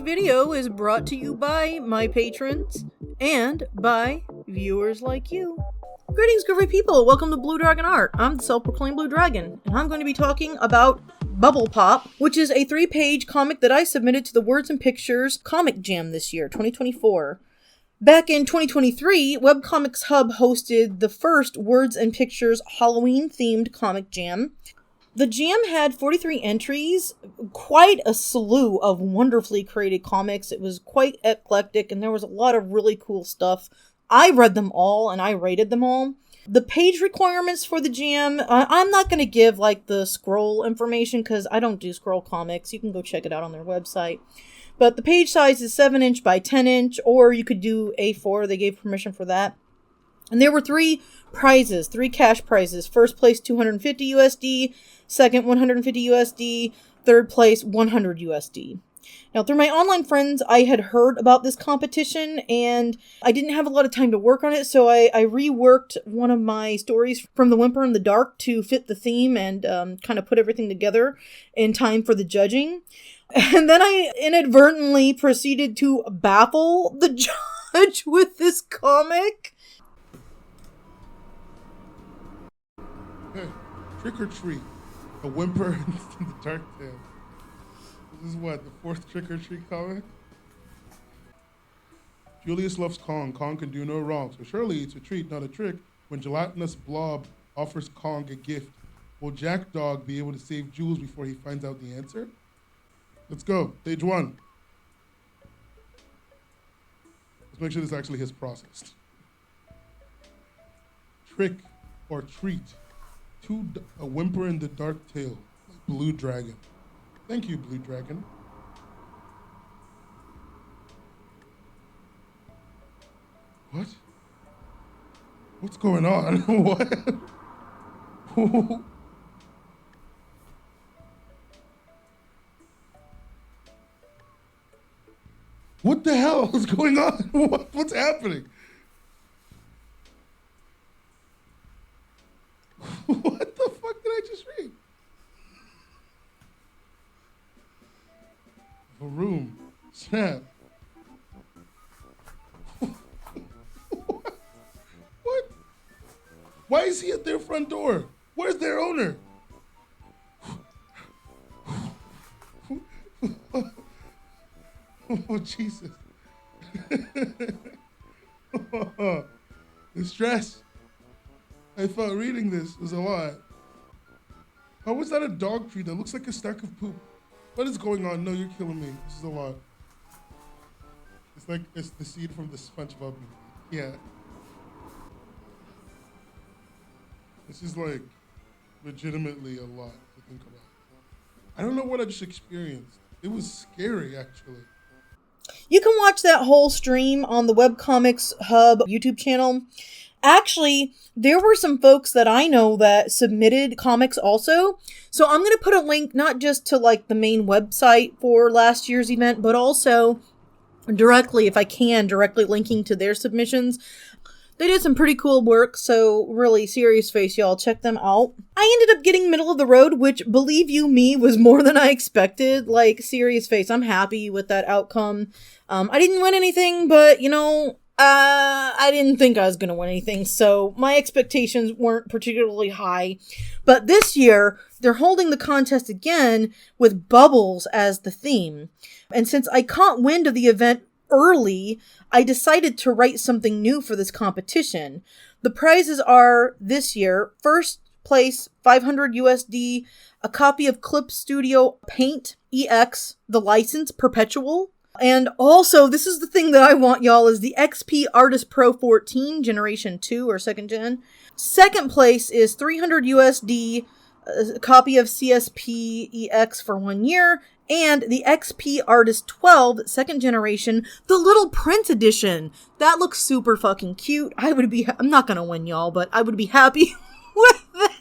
video is brought to you by my patrons and by viewers like you. Greetings, groovy people. Welcome to Blue Dragon Art. I'm the self-proclaimed Blue Dragon, and I'm going to be talking about Bubble Pop, which is a 3-page comic that I submitted to the Words and Pictures Comic Jam this year, 2024. Back in 2023, Webcomics Hub hosted the first Words and Pictures Halloween-themed comic jam. The jam had 43 entries, quite a slew of wonderfully created comics. It was quite eclectic, and there was a lot of really cool stuff. I read them all, and I rated them all. The page requirements for the jam, I'm not going to give, the scroll information, because I don't do scroll comics. You can go check it out on their website. But the page size is 7" by 10", or you could do A4. They gave permission for that. And there were 3 prizes, 3 cash prizes. First place, 250 USD. Second, 150 USD. Third place, 100 USD. Now, through my online friends, I had heard about this competition, and I didn't have a lot of time to work on it, so I reworked one of my stories from The Whimper in the Dark to fit the theme and kind of put everything together in time for the judging. And then I inadvertently proceeded to baffle the judge with this comic. Hey, Trick or Treat, A Whimper in the Dark Tale. This is what, the 4th Trick or Treat comic? Julius loves Kong. Kong can do no wrong, so surely it's a treat, not a trick. When gelatinous Blob offers Kong a gift, will Jack Dog be able to save Jules before he finds out the answer? Let's go. Page 1. Let's make sure this actually his processed. Trick or treat. A Whimper in the Dark Tale. Blue Dragon. Thank you, Blue Dragon. What? What's going on? What? What the hell is going on? What's happening? What the fuck did I just read? A room. Snap. What? Why is he at their front door? Where's their owner? Oh, Jesus. The stress. I thought reading this was a lot. How was that a dog treat? That looks like a stack of poop. What is going on? No, you're killing me. This is a lot. It's the seed from the SpongeBob movie. Yeah. This is legitimately a lot to think about. I don't know what I just experienced. It was scary, actually. You can watch that whole stream on the Webcomics Hub YouTube channel. Actually, there were some folks that I know that submitted comics also. So I'm going to put a link not just to the main website for last year's event, but also directly, if I can, directly linking to their submissions. They did some pretty cool work, so really, serious face, y'all. Check them out. I ended up getting middle of the road, which, believe you me, was more than I expected. Serious face, I'm happy with that outcome. I didn't win anything, but, I didn't think I was going to win anything, so my expectations weren't particularly high. But this year, they're holding the contest again with Bubbles as the theme. And since I caught wind of the event early, I decided to write something new for this competition. The prizes are, this year, first place, 500 USD, a copy of Clip Studio Paint EX, the license, Perpetual. And also, this is the thing that I want, y'all, is the XP Artist Pro 14, Generation 2, or 2nd Gen. Second place is 300 USD, a copy of CSP EX for 1 year, and the XP Artist 12, 2nd Generation, the little print edition. That looks super fucking cute. I'm not gonna win, y'all, but I would be happy with that.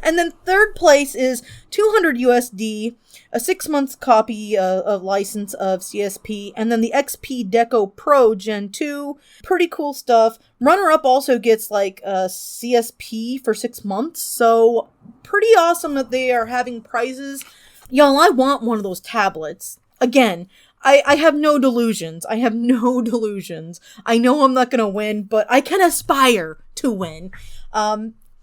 And then third place is 200 USD, a 6-month copy of license of CSP, and then the XP Deco Pro Gen 2. Pretty cool stuff. Runner-up also gets CSP for 6 months, so pretty awesome that they are having prizes. Y'all, I want one of those tablets. Again, I have no delusions. I have no delusions. I know I'm not going to win, but I can aspire to win.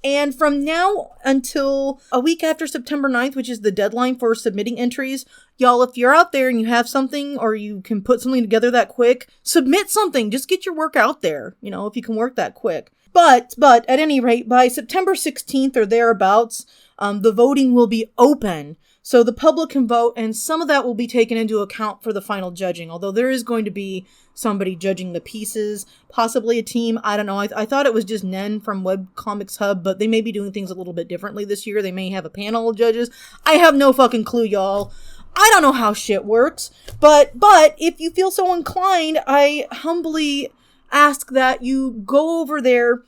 And from now until a week after September 9th, which is the deadline for submitting entries, y'all, if you're out there and you have something or you can put something together that quick, submit something. Just get your work out there, if you can work that quick. But at any rate, by September 16th or thereabouts, the voting will be open. So the public can vote, and some of that will be taken into account for the final judging, although there is going to be somebody judging the pieces, possibly a team. I don't know. I thought it was just Nen from Webcomics Hub, but they may be doing things a little bit differently this year. They may have a panel of judges. I have no fucking clue, y'all. I don't know how shit works, but if you feel so inclined, I humbly ask that you go over there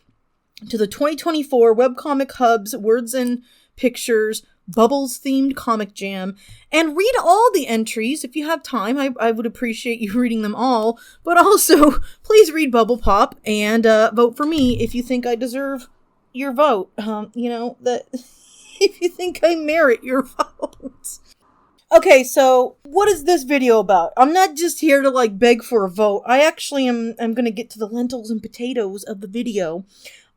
to the 2024 Webcomic Hub's Words and Pictures Bubbles themed comic jam and read all the entries if you have time. I would appreciate you reading them all, but also please read Bubble Pop and vote for me if you think I deserve your vote. That if you think I merit your vote. Okay, so what is this video about? I'm not just here to beg for a vote. I actually am going to get to the lentils and potatoes of the video.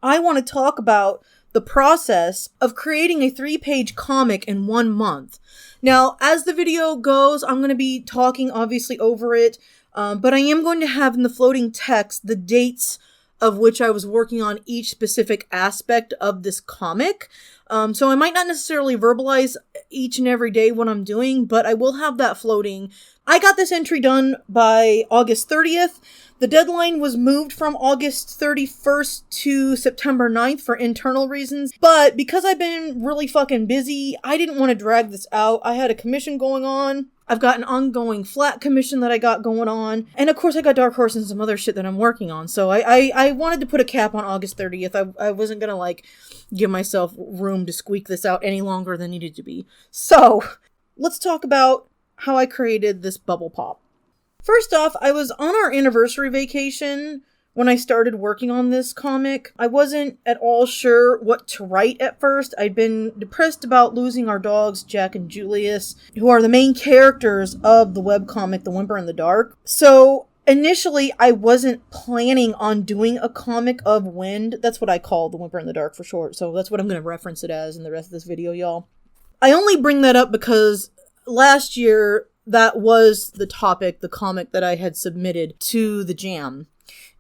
I want to talk about the process of creating a 3-page comic in 1 month. Now, as the video goes, I'm going to be talking obviously over it, but I am going to have in the floating text the dates of which I was working on each specific aspect of this comic. So I might not necessarily verbalize each and every day what I'm doing, but I will have that floating. I got this entry done by August 30th. The deadline was moved from August 31st to September 9th for internal reasons, but because I've been really fucking busy, I didn't want to drag this out. I had a commission going on. I've got an ongoing flat commission that I got going on. And of course I got Dark Horse and some other shit that I'm working on. So I wanted to put a cap on August 30th. I wasn't gonna give myself room to squeak this out any longer than needed to be. So let's talk about how I created this Bubble Pop. First off, I was on our anniversary vacation when I started working on this comic. I wasn't at all sure what to write at first. I'd been depressed about losing our dogs, Jack and Julius, who are the main characters of the webcomic, The Whimper in the Dark. So initially, I wasn't planning on doing a comic of Wind. That's what I call The Whimper in the Dark for short. So that's what I'm going to reference it as in the rest of this video, y'all. I only bring that up because last year, that was the topic, the comic that I had submitted to the jam.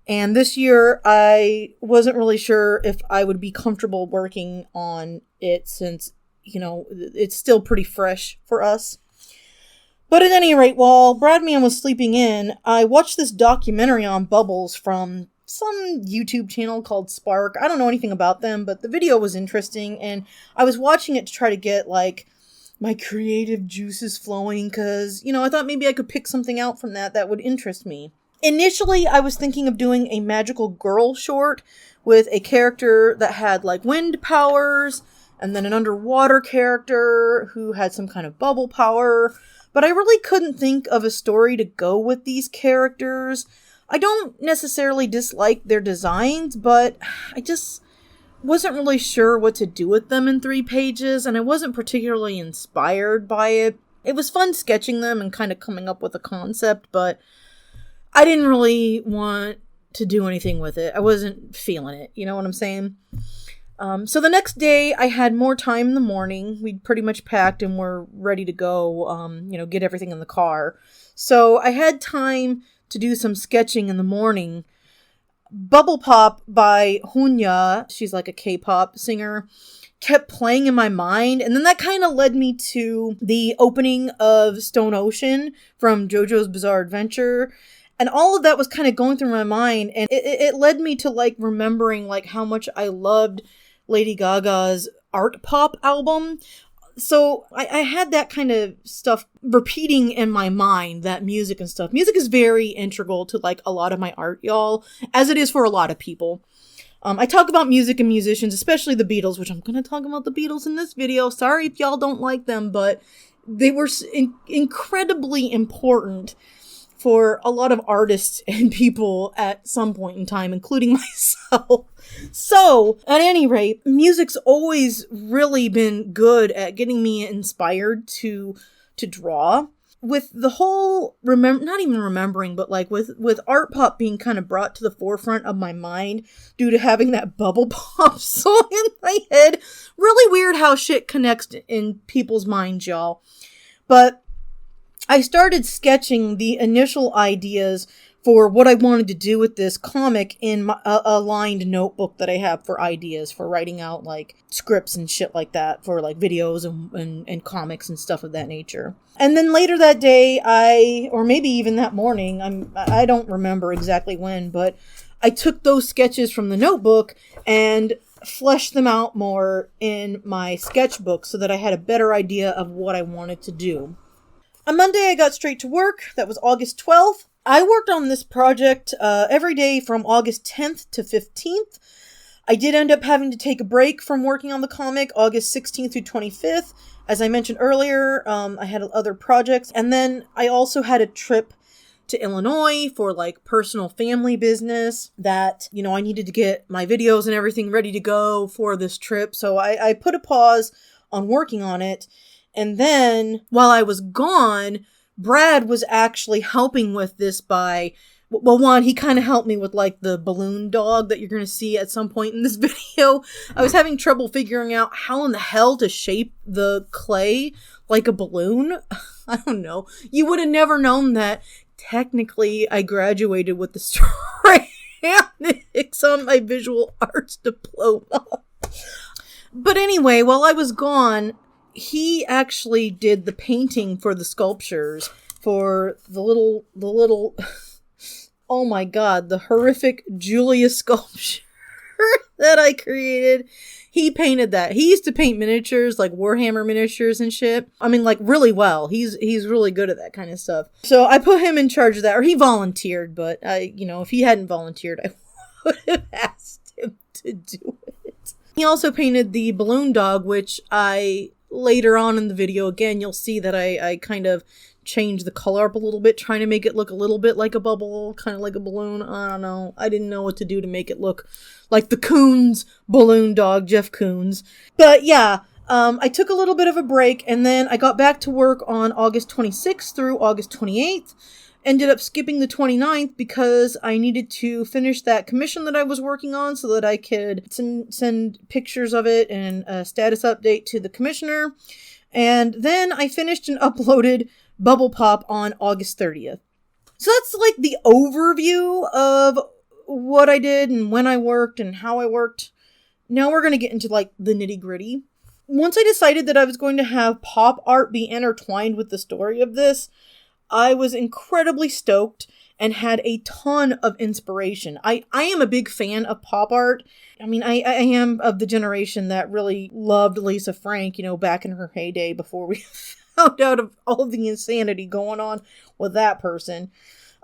And this year, I wasn't really sure if I would be comfortable working on it since, it's still pretty fresh for us. But at any rate, while Bradman was sleeping in, I watched this documentary on bubbles from some YouTube channel called Spark. I don't know anything about them, but the video was interesting, and I was watching it to try to get, my creative juices flowing, because, I thought maybe I could pick something out from that would interest me. Initially, I was thinking of doing a magical girl short with a character that had, wind powers, and then an underwater character who had some kind of bubble power, but I really couldn't think of a story to go with these characters. I don't necessarily dislike their designs, but I just wasn't really sure what to do with them in 3 pages, and I wasn't particularly inspired by it. It was fun sketching them and kind of coming up with a concept, but I didn't really want to do anything with it. I wasn't feeling it, you know what I'm saying? So the next day, I had more time in the morning. We'd pretty much packed and were ready to go, get everything in the car. So I had time to do some sketching in the morning. Bubble Pop by Hunya, she's like a K-pop singer, kept playing in my mind, and then that kind of led me to the opening of Stone Ocean from JoJo's Bizarre Adventure, and all of that was kind of going through my mind, and it led me to remembering how much I loved Lady Gaga's Art Pop album. So I had that kind of stuff repeating in my mind, that music and stuff. Music is very integral to a lot of my art, y'all, as it is for a lot of people. I talk about music and musicians, especially the Beatles, which I'm going to talk about the Beatles in this video. Sorry if y'all don't like them, but they were incredibly important for a lot of artists and people at some point in time, including myself. So, at any rate, music's always really been good at getting me inspired to draw. with the whole not even remembering, but like with art pop being kind of brought to the forefront of my mind due to having that bubble pop song in my head. Really weird how shit connects in people's minds, y'all. But I started sketching the initial ideas for what I wanted to do with this comic in a lined notebook that I have for ideas, for writing out like scripts and shit like that for like videos and comics and stuff of that nature. And then later that day, or maybe even that morning, I don't remember exactly when, but I took those sketches from the notebook and fleshed them out more in my sketchbook so that I had a better idea of what I wanted to do. On Monday, I got straight to work. That was August 12th. I worked on this project every day from August 10th to 15th. I did end up having to take a break from working on the comic August 16th through 25th. As I mentioned earlier, I had other projects. And then I also had a trip to Illinois for like personal family business that, I needed to get my videos and everything ready to go for this trip. So I put a pause on working on it. And then while I was gone, Brad was actually helping with this by, well, one, he kind of helped me with like the balloon dog that you're going to see at some point in this video. I was having trouble figuring out how in the hell to shape the clay like a balloon. I don't know. You would have never known that. Technically, I graduated with the ceramics on my visual arts diploma. But anyway, while I was gone, he actually did the painting for the sculptures for the little, oh my god, the horrific Julia sculpture that I created. He painted that. He used to paint miniatures, like Warhammer miniatures and shit. I mean, like, really well. He's really good at that kind of stuff. So I put him in charge of that, or he volunteered, but if he hadn't volunteered, I would have asked him to do it. He also painted the balloon dog, which later on in the video, again, you'll see that I kind of changed the color up a little bit, trying to make it look a little bit like a bubble, kind of like a balloon. I don't know. I didn't know what to do to make it look like the Koons balloon dog, Jeff Koons. But yeah, I took a little bit of a break, and then I got back to work on August 26th through August 28th. Ended up skipping the 29th because I needed to finish that commission that I was working on so that I could send pictures of it and a status update to the commissioner. And then I finished and uploaded Bubble Pop on August 30th. So that's like the overview of what I did and when I worked and how I worked. Now we're going to get into like the nitty gritty. Once I decided that I was going to have pop art be intertwined with the story of this, I was incredibly stoked and had a ton of inspiration. I am a big fan of pop art. I mean, I am of the generation that really loved Lisa Frank, back in her heyday before we found out of all the insanity going on with that person.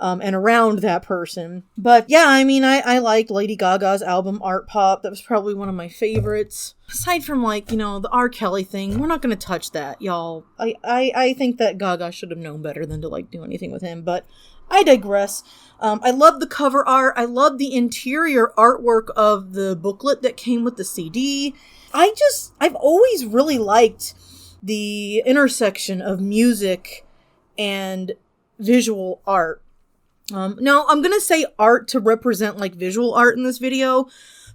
And around that person. But yeah, I mean, I liked Lady Gaga's album Art Pop. That was probably one of my favorites. Aside from the R. Kelly thing, we're not going to touch that, y'all. I think that Gaga should have known better than to do anything with him, but I digress. I love the cover art. I love the interior artwork of the booklet that came with the CD. I've always really liked the intersection of music and visual art. Now, I'm going to say art to represent, visual art in this video,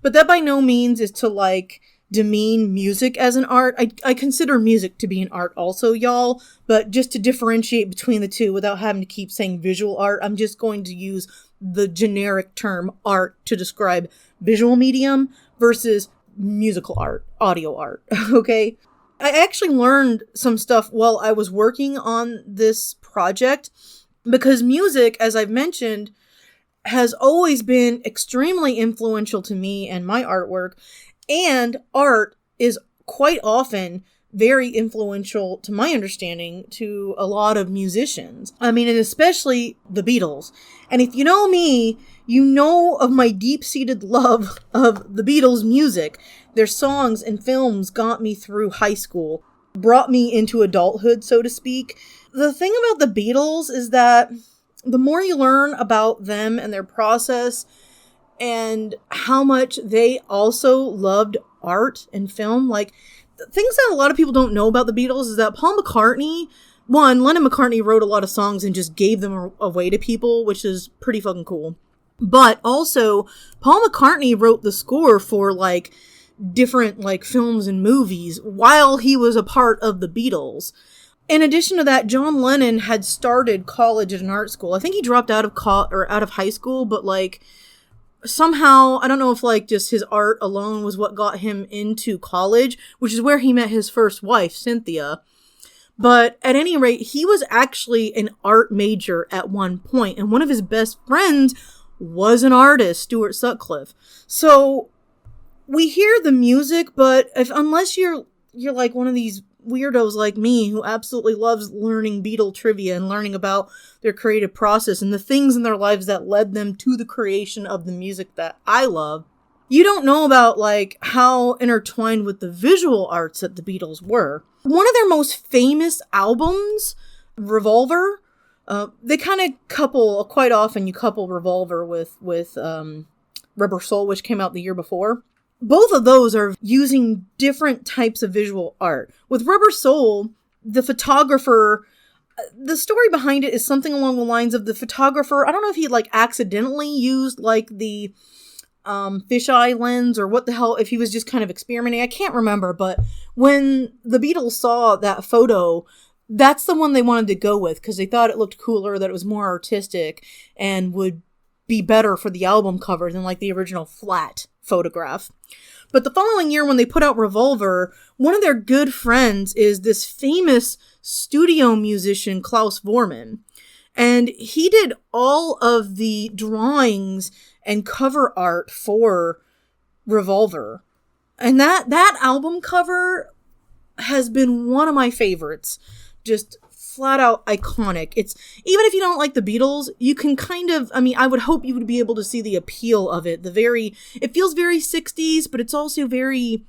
but that by no means is to, demean music as an art. I consider music to be an art also, y'all, but just to differentiate between the two without having to keep saying visual art, I'm just going to use the generic term art to describe visual medium versus musical art, audio art, okay? I actually learned some stuff while I was working on this project, because music, as I've mentioned, has always been extremely influential to me and my artwork, and art is quite often very influential, to my understanding, to a lot of musicians. I mean, and especially the Beatles. And if you know me, you know of my deep-seated love of the Beatles' music. Their songs and films got me through high school, brought me into adulthood, so to speak. The thing about the Beatles is that the more you learn about them and their process and how much they also loved art and film, the things that a lot of people don't know about the Beatles is that Paul McCartney one, Lennon McCartney wrote a lot of songs and just gave them away to people, which is pretty fucking cool. But also, Paul McCartney wrote the score for, like, different, like, films and movies while he was a part of the Beatles. In addition to that, John Lennon had started college at an art school. I think he dropped out of out of high school, but, like, somehow, I don't know if, like, just his art alone was what got him into college, which is where he met his first wife, Cynthia. But at any rate, he was actually an art major at one point, and one of his best friends was an artist, Stuart Sutcliffe. So we hear the music, but unless you're like one of these weirdos like me who absolutely loves learning Beatle trivia and learning about their creative process and the things in their lives that led them to the creation of the music that I love, you don't know about, like, how intertwined with the visual arts that the Beatles were. One of their most famous albums, Revolver, they kind of couple, quite often you couple Revolver with Rubber Soul, which came out the year before. Both of those are using different types of visual art. With Rubber Soul, the photographer, the story behind it is something along the lines of the photographer, I don't know if he, like, accidentally used, like, the fisheye lens or what the hell, if he was just kind of experimenting. I can't remember, but when the Beatles saw that photo, that's the one they wanted to go with because they thought it looked cooler, that it was more artistic, and would be better for the album cover than, like, the original flat photograph. But the following year, when they put out Revolver, one of their good friends is this famous studio musician, Klaus Voormann. And he did all of the drawings and cover art for Revolver. And that album cover has been one of my favorites. Just flat out iconic. It's, even if you don't like the Beatles, you can kind of, I mean, I would hope you would be able to see the appeal of it. It feels very 60s, but it's also very,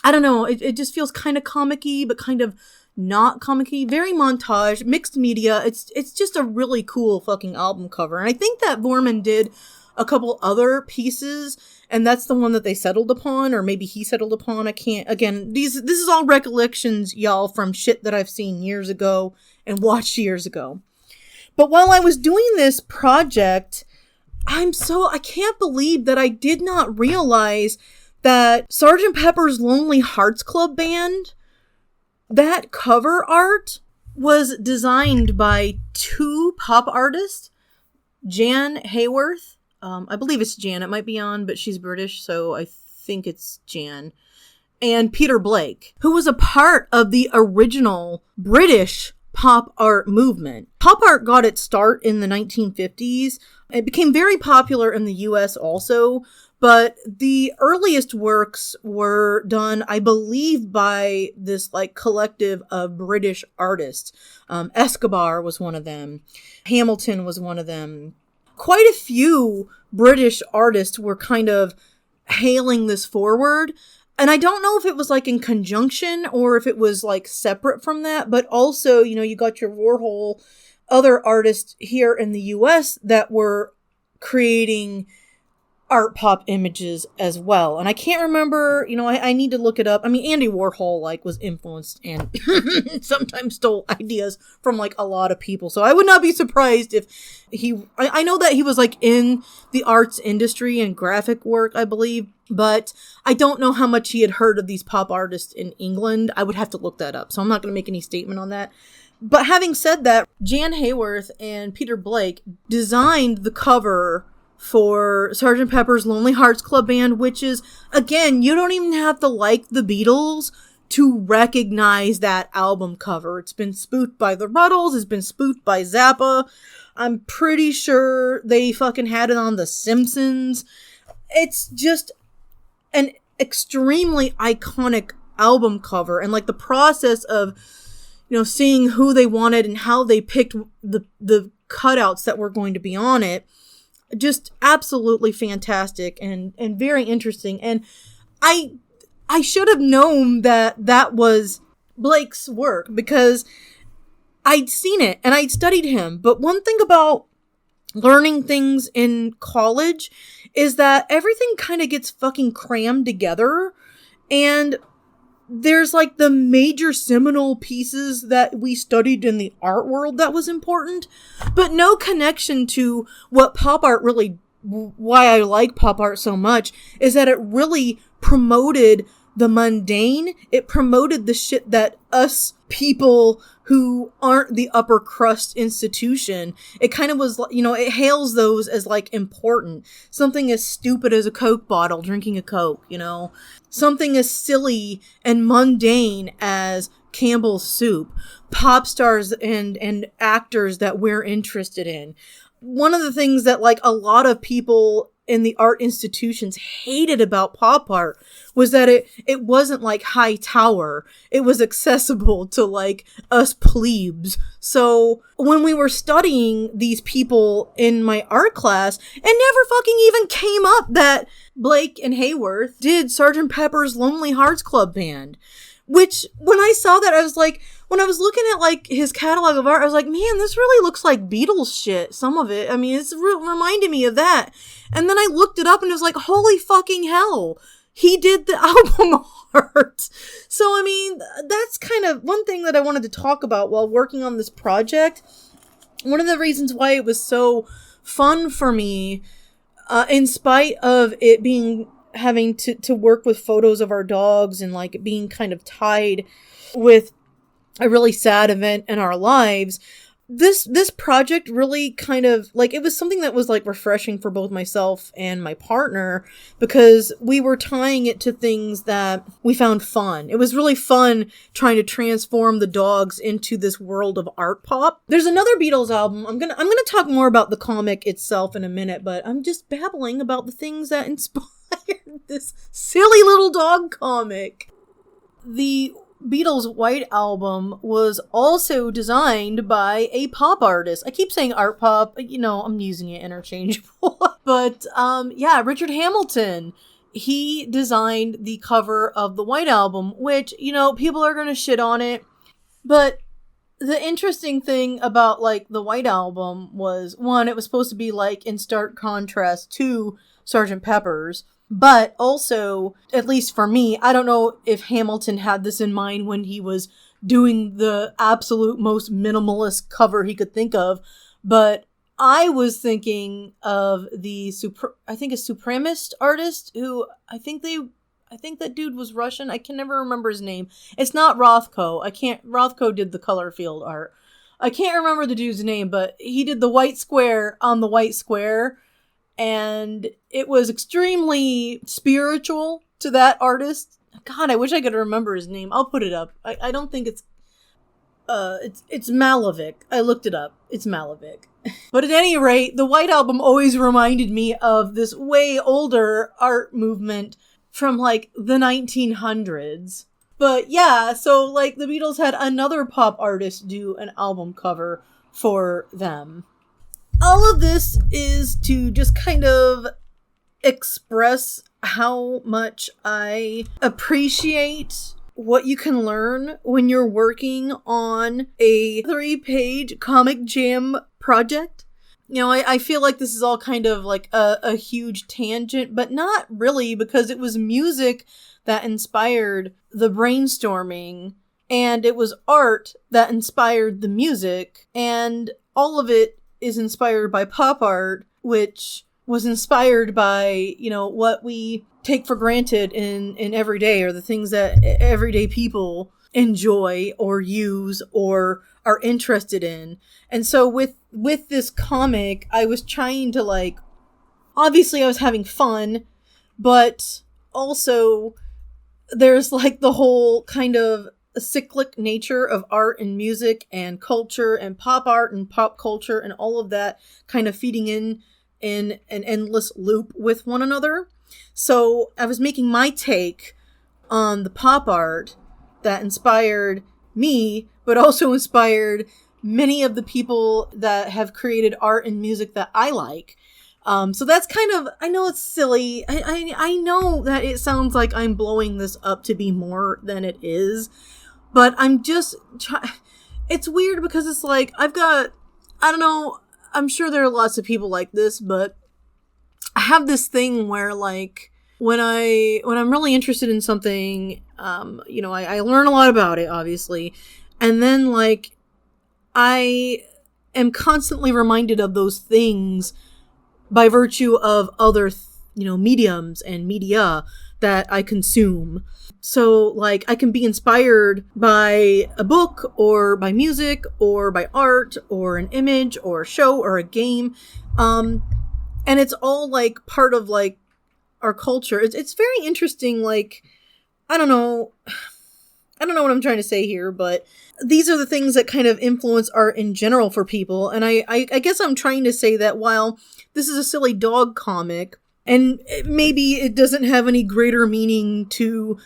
I don't know, it just feels kind of comic-y, but kind of not comic-y, very montage, mixed media. It's just a really cool fucking album cover. And I think that Voormann did a couple other pieces, and that's the one that they settled upon, or maybe he settled upon. I can't, again, this is all recollections, y'all, from shit that I've seen years ago and watched years ago. But while I was doing this project, I can't believe that I did not realize that Sgt. Pepper's Lonely Hearts Club Band, that cover art was designed by two pop artists, Jan Hayworth, I believe it's Jan, it might be on, but she's British, so I think it's Jan, and Peter Blake, who was a part of the original British pop art movement. Pop art got its start in the 1950s. It became very popular in the US also, but the earliest works were done, I believe, by this, like, collective of British artists. Escobar was one of them. Hamilton was one of them. Quite a few British artists were kind of hailing this forward. And I don't know if it was, like, in conjunction or if it was, like, separate from that. But also, you know, you got your Warhol, other artists here in the US that were creating art pop images as well. And I can't remember, you know, I need to look it up. I mean, Andy Warhol, like, was influenced and sometimes stole ideas from, like, a lot of people. So I would not be surprised if I know that he was, like, in the arts industry and graphic work, I believe, but I don't know how much he had heard of these pop artists in England. I would have to look that up. So I'm not going to make any statement on that. But having said that, Jan Hayworth and Peter Blake designed the cover for Sgt. Pepper's Lonely Hearts Club Band, which is, again, you don't even have to like the Beatles to recognize that album cover. It's been spoofed by the Ruddles, it's been spoofed by Zappa. I'm pretty sure they fucking had it on The Simpsons. It's just an extremely iconic album cover, and, like, the process of, you know, seeing who they wanted and how they picked the cutouts that were going to be on it, just absolutely fantastic and very interesting. And I should have known that was Blake's work because I'd seen it and I'd studied him. But one thing about learning things in college is that everything kind of gets fucking crammed together. And there's like the major seminal pieces that we studied in the art world that was important, but no connection to what pop art really, why I like pop art so much, is that it really promoted the mundane. It promoted the shit that us people who aren't the upper crust institution, it kind of was, you know, it hails those as like important. Something as stupid as a Coke bottle, drinking a Coke, you know, something as silly and mundane as Campbell's soup, pop stars and actors that we're interested in. One of the things that like a lot of people in the art institutions hated about pop art was that it wasn't like high tower. It was accessible to like us plebes. So when we were studying these people in my art class, it never fucking even came up that Blake and Hayworth did Sgt. Pepper's Lonely Hearts Club Band. Which, when I saw that, I was like, when I was looking at, like, his catalog of art, I was like, man, this really looks like Beatles shit, some of it. I mean, it's reminding me of that. And then I looked it up and it was like, holy fucking hell, he did the album art. So, I mean, that's kind of one thing that I wanted to talk about while working on this project. One of the reasons why it was so fun for me, in spite of it being having to work with photos of our dogs and like being kind of tied with a really sad event in our lives, this project really kind of like, it was something that was like refreshing for both myself and my partner, because we were tying it to things that we found fun. It was really fun trying to transform the dogs into this world of art pop. There's another Beatles album. I'm gonna talk more about the comic itself in a minute, but I'm just babbling about the things that inspired this silly little dog comic. The Beatles' White Album was also designed by a pop artist. I keep saying art pop, you know, I'm using it interchangeable. But, yeah, Richard Hamilton, he designed the cover of the White Album, which, you know, people are gonna shit on it. But the interesting thing about, like, the White Album was, one, it was supposed to be, like, in stark contrast to Sgt. Pepper's. But also, at least for me, I don't know if Hamilton had this in mind when he was doing the absolute most minimalist cover he could think of, but I was thinking of the I think a Supremacist artist who I think that dude was Russian. I can never remember his name. It's not Rothko. Rothko did the color field art. I can't remember the dude's name, but he did the white square on the white square. And it was extremely spiritual to that artist. God, I wish I could remember his name. I'll put it up. I don't think it's Malevich. I looked it up. It's Malevich. But at any rate, the White Album always reminded me of this way older art movement from like the 1900s. But yeah, so like the Beatles had another pop artist do an album cover for them. All of this is to just kind of express how much I appreciate what you can learn when you're working on a 3-page comic jam project. You know, I feel like this is all kind of like a huge tangent, but not really, because it was music that inspired the brainstorming, and it was art that inspired the music, and all of it is inspired by pop art, which was inspired by, you know, what we take for granted in everyday, or the things that everyday people enjoy or use or are interested in. And so with this comic, I was trying to like, obviously I was having fun, but also there's like the whole kind of cyclic nature of art and music and culture and pop art and pop culture and all of that kind of feeding in an endless loop with one another. So I was making my take on the pop art that inspired me, but also inspired many of the people that have created art and music that I like. So that's kind of, I know it's silly. I know that it sounds like I'm blowing this up to be more than it is. But I'm just it's weird because it's like, I don't know, I'm sure there are lots of people like this, but I have this thing where like, when I'm really interested in something I learn a lot about it, obviously. And then, like, I am constantly reminded of those things by virtue of other, mediums and media that I consume. So, like, I can be inspired by a book or by music or by art or an image or a show or a game. And it's all, like, part of, like, our culture. It's very interesting, like, I don't know what I'm trying to say here, but these are the things that kind of influence art in general for people. And I guess I'm trying to say that while this is a silly dog comic, and maybe it doesn't have any greater meaning to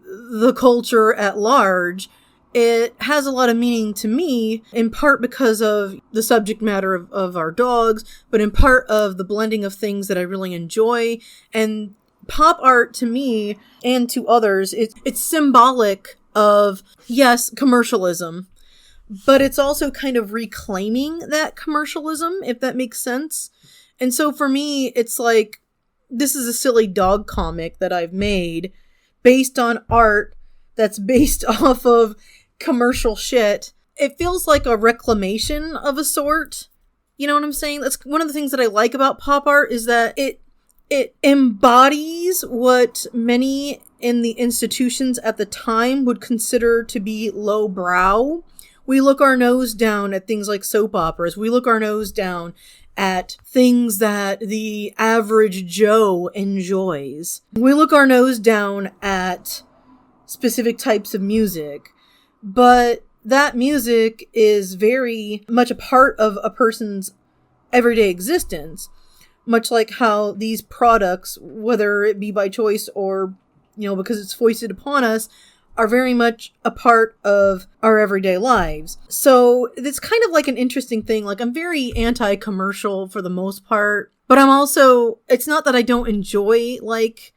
the culture at large, it has a lot of meaning to me, in part because of the subject matter of our dogs, but in part of the blending of things that I really enjoy. And pop art, to me and to others, it's symbolic of, yes, commercialism, but it's also kind of reclaiming that commercialism, if that makes sense. And so for me, it's like, this is a silly dog comic that I've made based on art that's based off of commercial shit. It feels like a reclamation of a sort. You know what I'm saying? That's one of the things that I like about pop art, is that it embodies what many in the institutions at the time would consider to be lowbrow. We look our nose down at things like soap operas. We look our nose down at things that the average Joe enjoys. We look our nose down at specific types of music, but that music is very much a part of a person's everyday existence, much like how these products, whether it be by choice or, because it's foisted upon us, are very much a part of our everyday lives. So it's kind of like an interesting thing. Like, I'm very anti-commercial for the most part, but I'm also, it's not that I don't enjoy, like,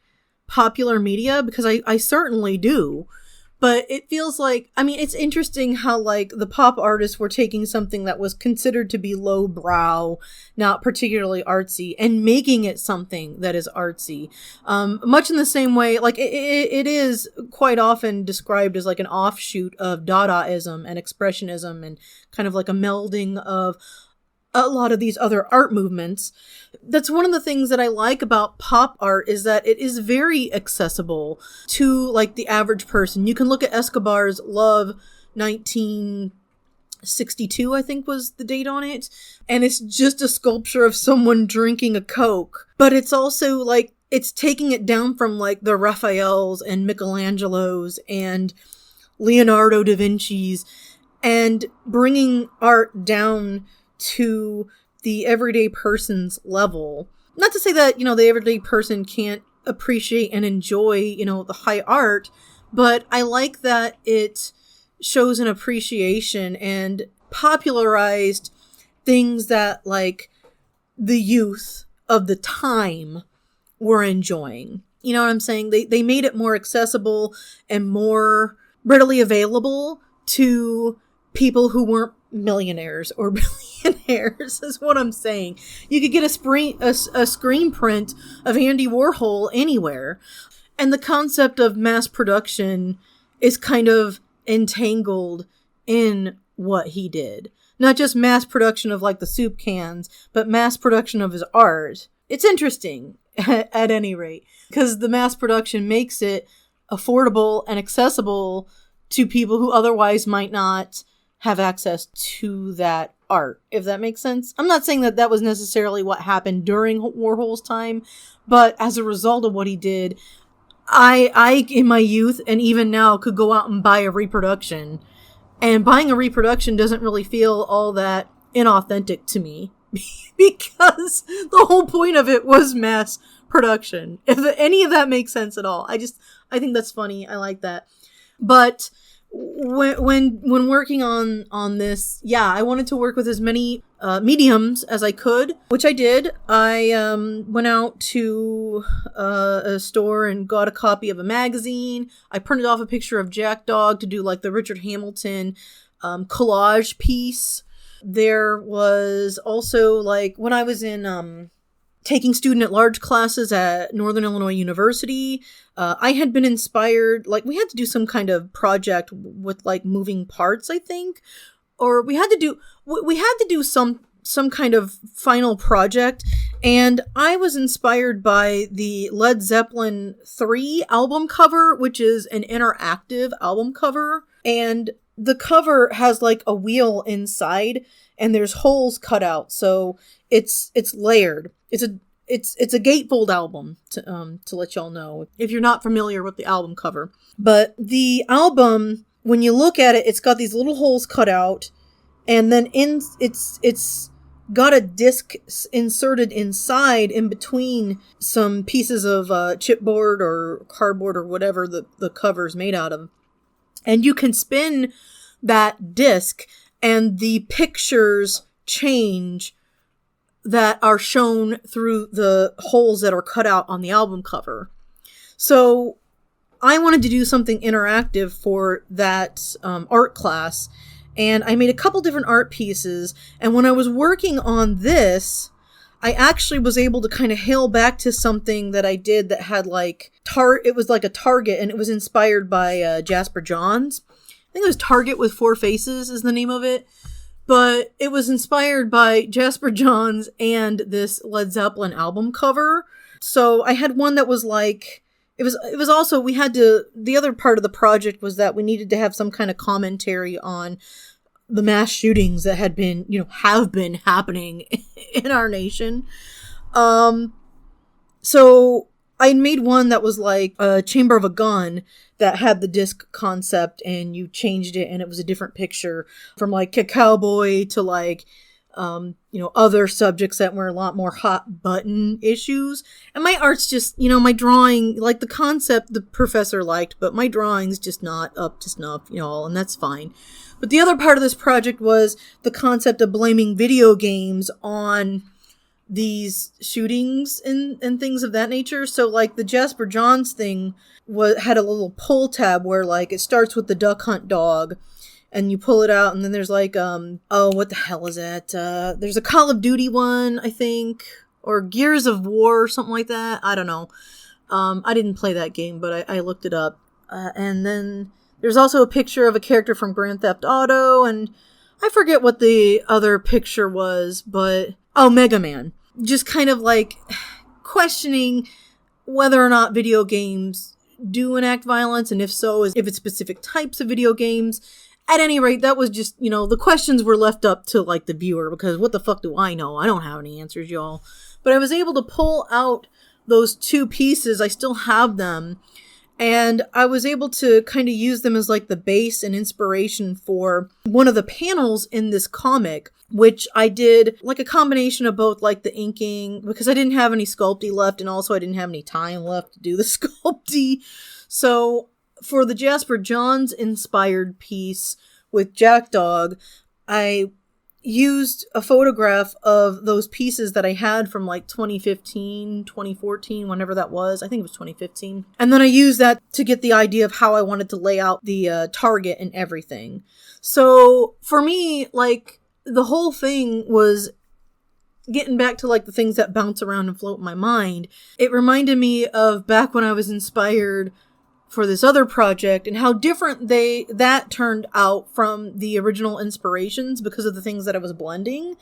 popular media, because I certainly do. But it feels like, it's interesting how, like, the pop artists were taking something that was considered to be lowbrow, not particularly artsy, and making it something that is artsy. Much in the same way, like, it is quite often described as, like, an offshoot of Dadaism and Expressionism, and kind of like a melding of a lot of these other art movements. That's one of the things that I like about pop art, is that it is very accessible to, like, the average person. You can look at Escobar's Love 1962, I think was the date on it, and it's just a sculpture of someone drinking a Coke. But it's also, like, it's taking it down from, like, the Raphaels and Michelangelos and Leonardo da Vinci's, and bringing art down to the everyday person's level. Not to say that, the everyday person can't appreciate and enjoy, the high art, but I like that it shows an appreciation and popularized things that, like, the youth of the time were enjoying. You know what I'm saying? They made it more accessible and more readily available to people who weren't millionaires or billionaires, is what I'm saying. You could get a screen print of Andy Warhol anywhere. And the concept of mass production is kind of entangled in what he did. Not just mass production of, like, the soup cans, but mass production of his art. It's interesting, at any rate, because the mass production makes it affordable and accessible to people who otherwise might not have access to that art, if that makes sense. I'm not saying that that was necessarily what happened during Warhol's time, but as a result of what he did, I in my youth and even now could go out and buy a reproduction, and buying a reproduction doesn't really feel all that inauthentic to me because the whole point of it was mass production. If any of that makes sense at all, I think that's funny. I like that. But when working on this, I wanted to work with as many mediums as I could, which I did. I went out to a store and got a copy of a magazine. I printed off a picture of Jack Dog to do, like, the Richard Hamilton collage piece. There was also, like, when I was in taking student at large classes at Northern Illinois University. I had been inspired, like we had to do some kind of project with like moving parts, I think, or we had to do some kind of final project. And I was inspired by the Led Zeppelin 3 album cover, which is an interactive album cover. And the cover has like a wheel inside and there's holes cut out. So it's layered. It's a gatefold album to let y'all know if you're not familiar with the album cover. But the album, when you look at it, it's got these little holes cut out, and then it's got a disc inserted inside in between some pieces of chipboard or cardboard or whatever the cover's made out of. And you can spin that disc and the pictures change that are shown through the holes that are cut out on the album cover. So I wanted to do something interactive for that art class, and I made a couple different art pieces. And when I was working on this, I actually was able to kind of hail back to something that I did that had like it was like a target, and it was inspired by Jasper Johns. I think it was Target with Four Faces is the name of it. But it was inspired by Jasper Johns and this Led Zeppelin album cover. So I had one that was like, it was also, the other part of the project was that we needed to have some kind of commentary on the mass shootings that have been happening in our nation. So I made one that was like a chamber of a gun that had the disc concept, and you changed it and it was a different picture from like a cowboy to like, other subjects that were a lot more hot button issues. And my art's just, my drawing, like the concept the professor liked, but my drawing's just not up to snuff, and that's fine. But the other part of this project was the concept of blaming video games on these shootings and things of that nature. So like the Jasper Johns thing had a little pull tab where like it starts with the duck hunt dog and you pull it out, and then there's like what the hell is that? There's a Call of Duty one, I think, or Gears of War or something like that. I don't know. I didn't play that game, but I looked it up. And then there's also a picture of a character from Grand Theft Auto, and I forget what the other picture was, but Mega Man. Just kind of like questioning whether or not video games do enact violence, and if so, if it's specific types of video games. At any rate, that was just, the questions were left up to like the viewer, because what the fuck do I know? I don't have any answers, y'all. But I was able to pull out those two pieces. I still have them. And I was able to kind of use them as like the base and inspiration for one of the panels in this comic, which I did like a combination of both, like the inking, because I didn't have any Sculpey left, and also I didn't have any time left to do the Sculpey. So for the Jasper Johns inspired piece with Jackdog, I used a photograph of those pieces that I had from like 2015, 2014, whenever that was. I think it was 2015. And then I used that to get the idea of how I wanted to lay out the target and everything. So for me, like the whole thing was getting back to like the things that bounce around and float in my mind. It reminded me of back when I was inspired for this other project and how different that turned out from the original inspirations because of the things that I was blending.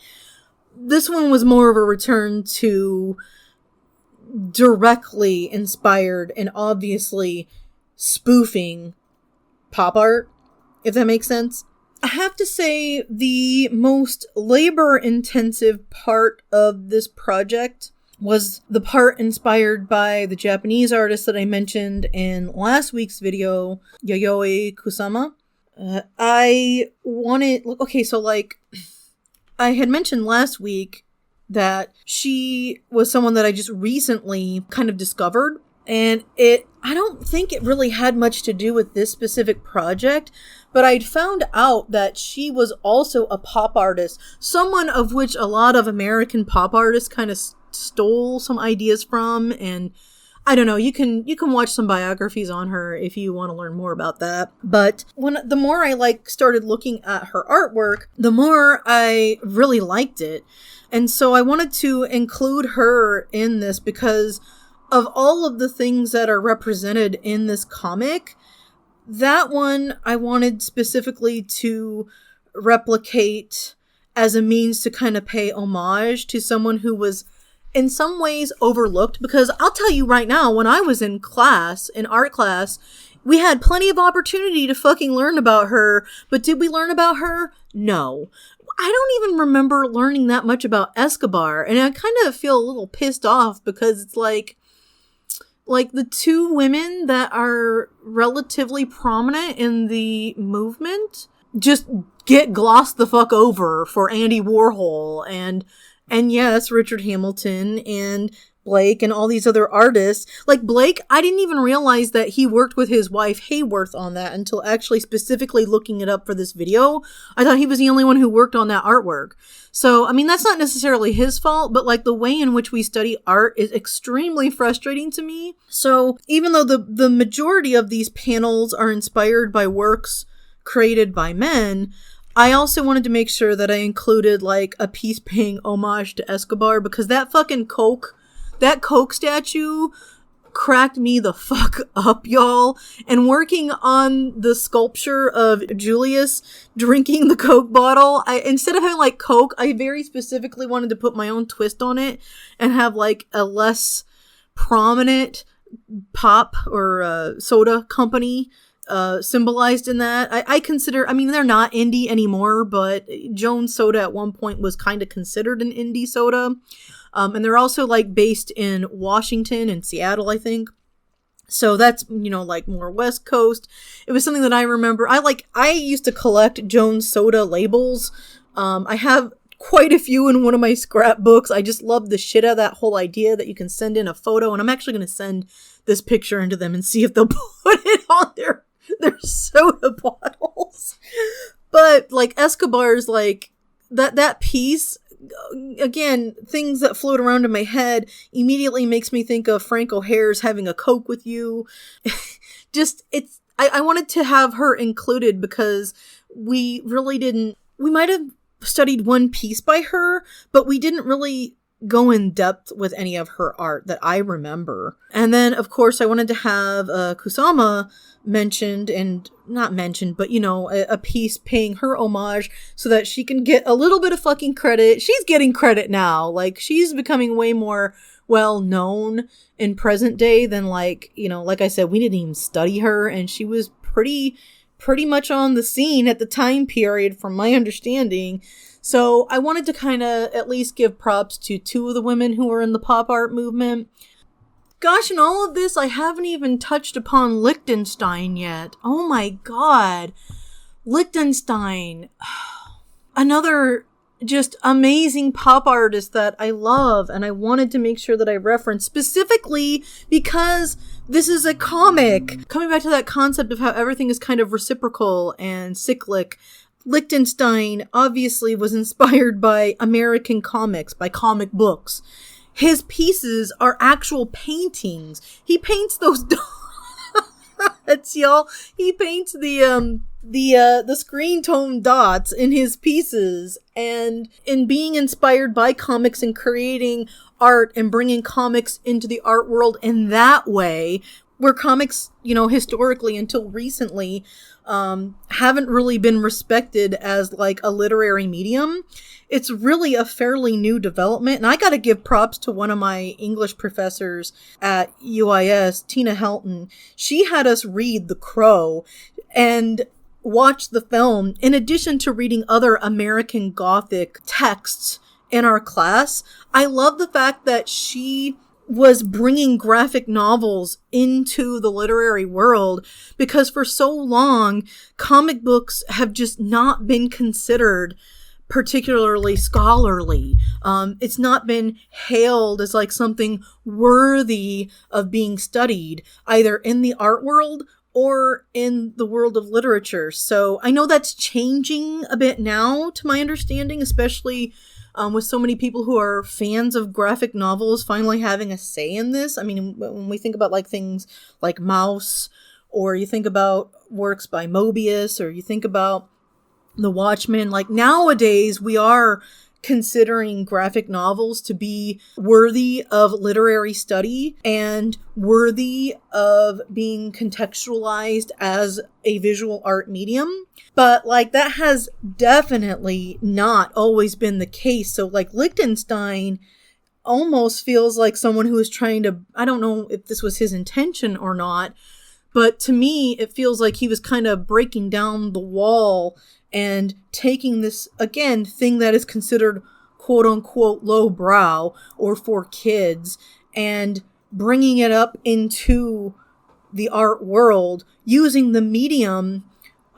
This one was more of a return to directly inspired and obviously spoofing pop art, if that makes sense. I have to say the most labor-intensive part of this project was the part inspired by the Japanese artist that I mentioned in last week's video, Yayoi Kusama. I had mentioned last week that she was someone that I just recently kind of discovered. And I don't think it really had much to do with this specific project, but I'd found out that she was also a pop artist, someone of which a lot of American pop artists kind of stole some ideas from. And I don't know, you can watch some biographies on her if you want to learn more about that. But the more I started looking at her artwork, the more I really liked it. And so I wanted to include her in this because of all of the things that are represented in this comic, that one I wanted specifically to replicate as a means to kind of pay homage to someone who was in some ways overlooked. Because I'll tell you right now, when I was in art class, we had plenty of opportunity to fucking learn about her, but did we learn about her? No. I don't even remember learning that much about Escobar, and I kind of feel a little pissed off because it's like the two women that are relatively prominent in the movement just get glossed the fuck over for Andy Warhol and yes, Richard Hamilton and Blake and all these other artists. Like Blake, I didn't even realize that he worked with his wife Hayworth on that until actually specifically looking it up for this video. I thought he was the only one who worked on that artwork. So, I mean, that's not necessarily his fault, but like the way in which we study art is extremely frustrating to me. So, even though the majority of these panels are inspired by works created by men, I also wanted to make sure that I included like a piece paying homage to Escobar, because that Coke statue cracked me the fuck up, y'all. And working on the sculpture of Julius drinking the Coke bottle, instead of having like Coke, I very specifically wanted to put my own twist on it and have like a less prominent pop or soda company symbolized in that. I consider, I mean, they're not indie anymore, but Jones Soda at one point was kind of considered an indie soda. And they're also like based in Washington and Seattle, I think. So that's, you know, like more West Coast. It was something that I remember. I used to collect Jones Soda labels. I have quite a few in one of my scrapbooks. I just love the shit out of that whole idea that you can send in a photo. And I'm actually going to send this picture into them and see if they'll put it on their soda bottles. But like Escobar's like that piece, again, things that float around in my head immediately makes me think of Frank O'Hare's Having a Coke with You. I wanted to have her included because we might have studied one piece by her, but we didn't really go in depth with any of her art that I remember. And then, of course, I wanted to have Kusama mentioned, and not mentioned, but, you know, a piece paying her homage so that she can get a little bit of fucking credit. She's getting credit now. Like, she's becoming way more well known in present day than, like, you know, like I said, we didn't even study her, and she was pretty much on the scene at the time period, from my understanding. So I wanted to kind of at least give props to two of the women who were in the pop art movement. Gosh, in all of this, I haven't even touched upon Lichtenstein yet. Oh my god. Lichtenstein. Another just amazing pop artist that I love, and I wanted to make sure that I reference specifically because this is a comic. Coming back to that concept of how everything is kind of reciprocal and cyclic, Lichtenstein obviously was inspired by American comics, by comic books. His pieces are actual paintings. He paints those dots, y'all. He paints the screen tone dots in his pieces, and in being inspired by comics and creating art and bringing comics into the art world in that way, where comics, you know, historically until recently, haven't really been respected as like a literary medium. It's really a fairly new development, and I gotta give props to one of my English professors at UIS, Tina Helton. She had us read The Crow and watch the film in addition to reading other American Gothic texts in our class. I love the fact that she was bringing graphic novels into the literary world, because for so long, comic books have just not been considered particularly scholarly. It's not been hailed as like something worthy of being studied, either in the art world or in the world of literature. So I know that's changing a bit now, to my understanding, especially with so many people who are fans of graphic novels finally having a say in this. I mean, when we think about like things like Mouse, or you think about works by Mobius, or you think about The Watchmen, like nowadays we are considering graphic novels to be worthy of literary study and worthy of being contextualized as a visual art medium. But, like, that has definitely not always been the case. So, like, Lichtenstein almost feels like someone who is trying to, I don't know if this was his intention or not, but to me, it feels like he was kind of breaking down the wall and taking this, again, thing that is considered quote-unquote lowbrow or for kids and bringing it up into the art world using the medium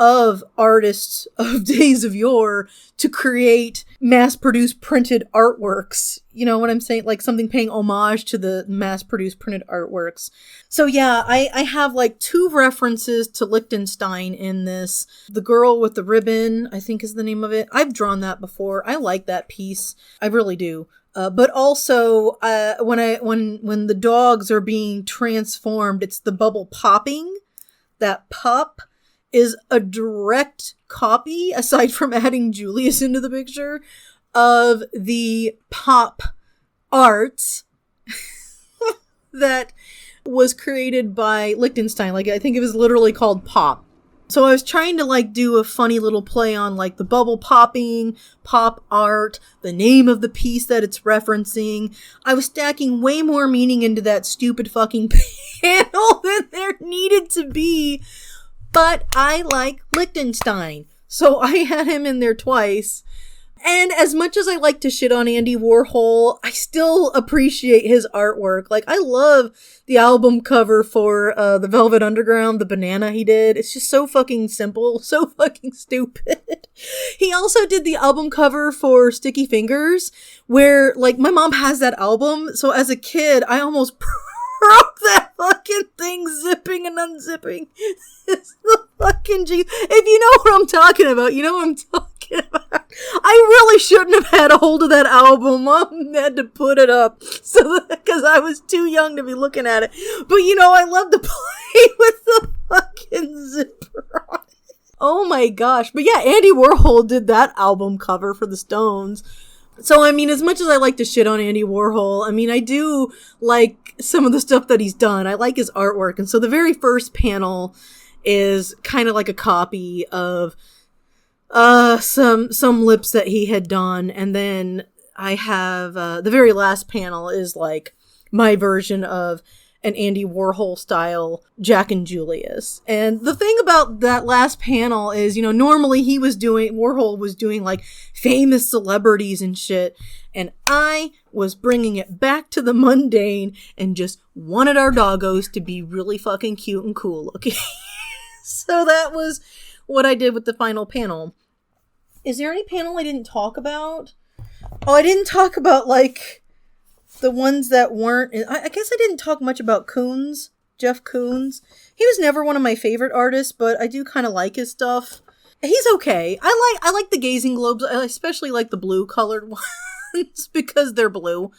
of artists of days of yore to create mass-produced printed artworks. You know what I'm saying? Like something paying homage to the mass-produced printed artworks. So yeah, I have like 2 references to Lichtenstein in this. The Girl with the Ribbon, I think is the name of it. I've drawn that before. I like that piece. I really do. But also, when the dogs are being transformed, it's the bubble popping. That pop is a direct copy, aside from adding Julius into the picture, of the pop art that was created by Lichtenstein. Like, I think it was literally called Pop. So I was trying to, like, do a funny little play on, like, the bubble popping, pop art, the name of the piece that it's referencing. I was stacking way more meaning into that stupid fucking panel than there needed to be. But I like Lichtenstein, so I had him in there twice. And as much as I like to shit on Andy Warhol, I still appreciate his artwork. Like, I love the album cover for the Velvet Underground, the banana he did. It's just so fucking simple, so fucking stupid. He also did the album cover for Sticky Fingers, where, like, my mom has that album, so as a kid, I almost broke that fucking thing zipping and unzipping. It's the fucking G. If you know what I'm talking about, you know what I'm talking about. I really shouldn't have had a hold of that album. Mom had to put it up because I was too young to be looking at it. But you know, I love to play with the fucking zipper on it. Oh my gosh. But yeah, Andy Warhol did that album cover for the Stones. So, I mean, as much as I like to shit on Andy Warhol, I mean, I do like some of the stuff that he's done. I like his artwork. And so the very first panel is kind of like a copy of some lips that he had done. And then I have the very last panel is like my version of an Andy Warhol style Jack and Julius. And the thing about that last panel is, you know, normally Warhol was doing like famous celebrities and shit. And I was bringing it back to the mundane and just wanted our doggos to be really fucking cute and cool looking. So that was what I did with the final panel. Is there any panel I didn't talk about? Oh, I didn't talk about like the ones that weren't. I guess I didn't talk much about Koons, Jeff Koons. He was never one of my favorite artists, but I do kind of like his stuff. He's okay. I like the Gazing Globes. I especially like the blue colored ones because they're blue.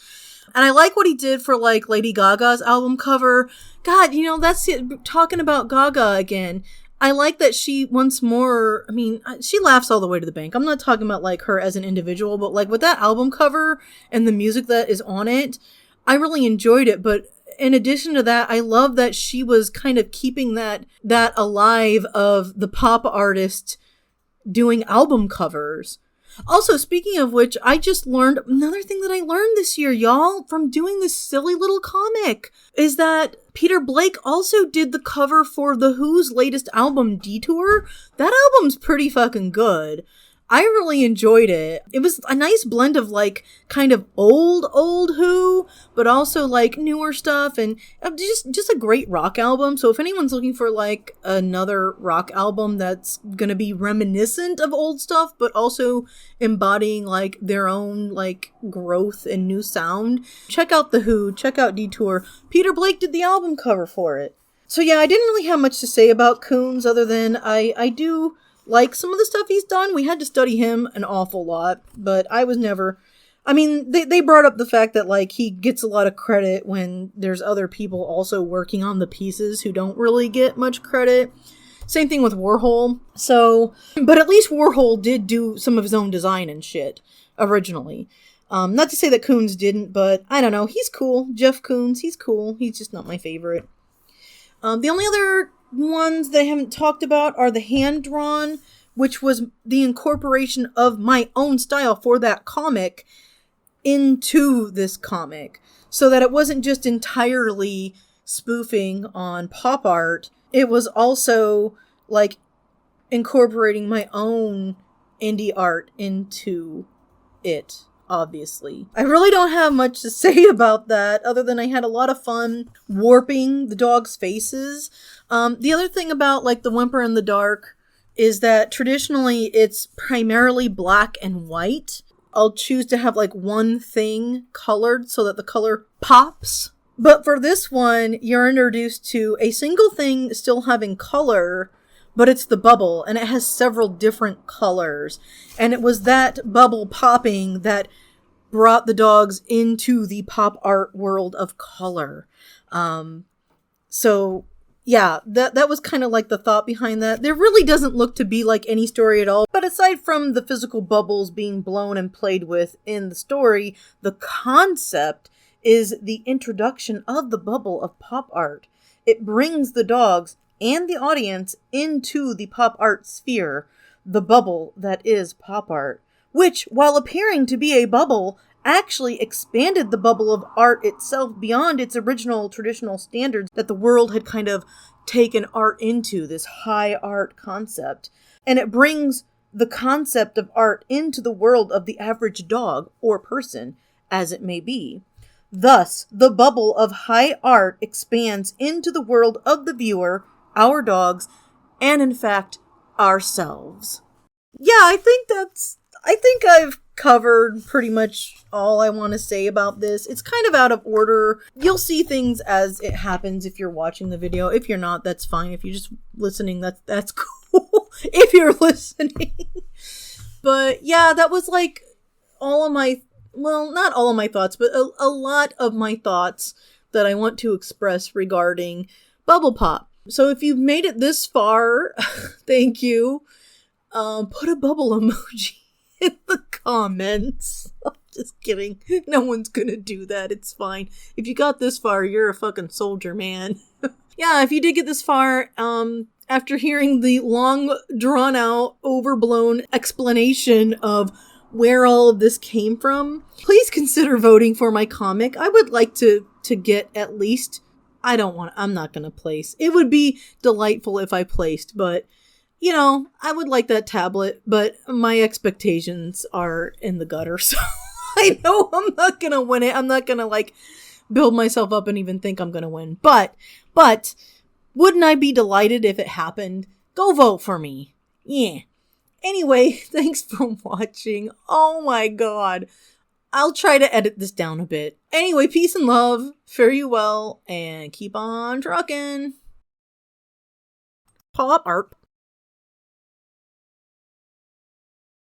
And I like what he did for like Lady Gaga's album cover. God, you know, that's it. Talking about Gaga again. I like that she once more, I mean, she laughs all the way to the bank. I'm not talking about like her as an individual, but like with that album cover and the music that is on it, I really enjoyed it. But in addition to that, I love that she was kind of keeping that alive of the pop artist doing album covers. Also, speaking of which, I just learned another thing that I learned this year, y'all, from doing this silly little comic, is that Peter Blake also did the cover for The Who's latest album, Detour. That album's pretty fucking good. I really enjoyed it. It was a nice blend of like kind of old Who, but also like newer stuff, and just a great rock album. So if anyone's looking for like another rock album that's gonna be reminiscent of old stuff, but also embodying like their own like growth and new sound, check out The Who, check out Detour. Peter Blake did the album cover for it. So yeah, I didn't really have much to say about Koons other than I do like some of the stuff he's done. We had to study him an awful lot, but I was never, I mean, they brought up the fact that like he gets a lot of credit when there's other people also working on the pieces who don't really get much credit. Same thing with Warhol. So, but at least Warhol did do some of his own design and shit originally. Not to say that Koons didn't, but I don't know. He's cool. Jeff Koons, he's cool. He's just not my favorite. The only other ones that I haven't talked about are the hand-drawn, which was the incorporation of my own style for that comic into this comic. So that it wasn't just entirely spoofing on pop art. It was also, like, incorporating my own indie art into it. Obviously. I really don't have much to say about that other than I had a lot of fun warping the dogs' faces. The other thing about like the Whimper in the Dark is that traditionally it's primarily black and white. I'll choose to have like one thing colored so that the color pops. But for this one, you're introduced to a single thing still having color, but it's the bubble, and it has several different colors. And it was that bubble popping that brought the dogs into the pop art world of color. So, yeah, that was kind of like the thought behind that. There really doesn't look to be like any story at all. But aside from the physical bubbles being blown and played with in the story, the concept is the introduction of the bubble of pop art. It brings the dogs and the audience into the pop art sphere, the bubble that is pop art, which, while appearing to be a bubble, actually expanded the bubble of art itself beyond its original traditional standards that the world had kind of taken art into, this high art concept. And it brings the concept of art into the world of the average dog or person, as it may be. Thus, the bubble of high art expands into the world of the viewer, our dogs, and in fact, ourselves. Yeah, I think I've covered pretty much all I want to say about this. It's kind of out of order. You'll see things as it happens if you're watching the video. If you're not, that's fine. If you're just listening, that's cool. If you're listening. But yeah, that was like all of my, well, not all of my thoughts, but a lot of my thoughts that I want to express regarding Bubble Pop. So if you've made it this far, thank you. Put a bubble emoji in the comments. I'm just kidding. No one's gonna do that. It's fine. If you got this far, you're a fucking soldier, man. Yeah, if you did get this far, after hearing the long, drawn-out, overblown explanation of where all of this came from, please consider voting for my comic. I would like to get at least... I'm not gonna place. It would be delightful if I placed, but, you know, I would like that tablet, but my expectations are in the gutter, so I know I'm not gonna win it. I'm not gonna, like, build myself up and even think I'm gonna win. But, wouldn't I be delighted if it happened? Go vote for me. Yeah. Anyway, thanks for watching. Oh my god. I'll try to edit this down a bit. Anyway, peace and love. Fare you well, and keep on trucking. Pop art.